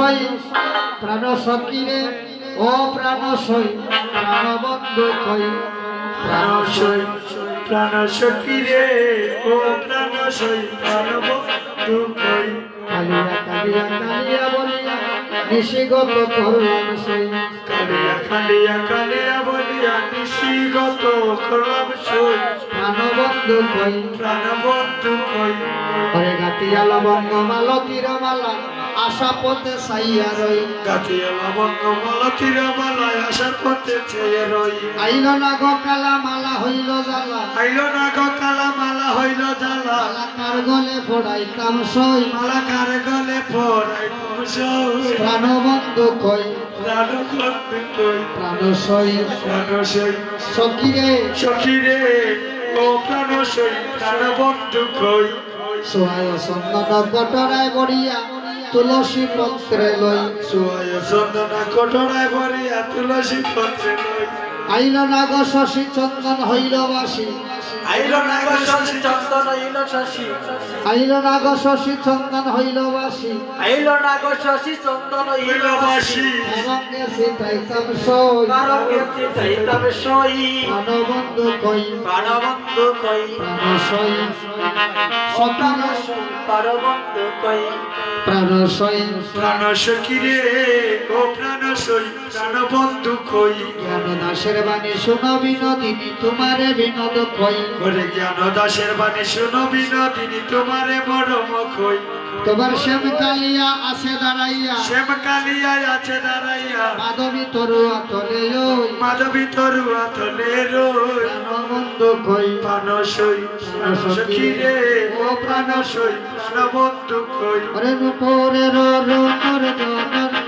সই প্রাণ সখীরে ও প্রাণ সই প্রাণবন্ধু কই প্রাণ সই প্রাণ সখীরে ও প্রাণ সই প্রাণবন্ধু কই কালিয়া কালিয়া কালিয়া বলিয়া নিশিগত করলাম সই কালিয়া কালিয়া কালিয়া বলিয়া নিশিগত করলাম সই প্রাণবন্ধু কই প্রাণবন্ধু কই ঘরে গাতিয়া লবঙ্গ মালতীর মালা আশা পথে সাইয়া রই গাতিয়া লবঙ্গ মালতীর মালায় আসার পথে চেয়ে রই আইল না গো কালা মালা হইল জ্বালা আইল না গো কালা মালা হইল জ্বালা মালাকার গলে ফোড়াইতাম সই মালাকার গলে পড়াই সই প্রাণবন্ধু কই প্রাণবন্ধু কই প্রাণ সই প্রাণ সই সখীরে সখীরে ও প্রাণ সই প্রাণবন্ধু কই সোহায় চন্দন কটরায় বড়িয়া তুলসী পত্রে লই সোহায় চন্দনা কটরায় ভরিয়া তুলসী পত্রে লই আইল না গো শশী চন্দন হইল বাসী আইল না গো শশী চন্দন হইল শশী আইল না গো শশী চন্দন হইল বাসী আইল না গো শশী চন্দন হইল বাসী রঙে সিটাইতাম সই কারকে চিতাইতাম সই প্রাণবন্ধু কই প্রাণবন্ধু কই প্রাণ সই প্রাণ সখীরে সই প্রাণবন্ধু কই প্রাণ সই প্রাণ সখীরে ও প্রাণ সই প্রাণবন্ধু কই জ্ঞান দাসের বাণী শুনো বিনোদিনী তোমারে বিনোদ কই ওরে জ্ঞান দাসের বাণী শুনো বিনোদিনী তোমারে মরম কই তোমার শ্যাম কালিয়া আছে দাঁড়াইয়া শ্যাম কালিয়ায় আছে দাঁড়াইয়া মাধবী তরুয়া তলে ওই মাধবী তরুয়া তলে রই প্রাণবন্ধু কই প্রাণ সই প্রাণ সখীরে ও প্রাণ সই প্রাণবন্ধু কই ওরে রূপরে রূপর জনন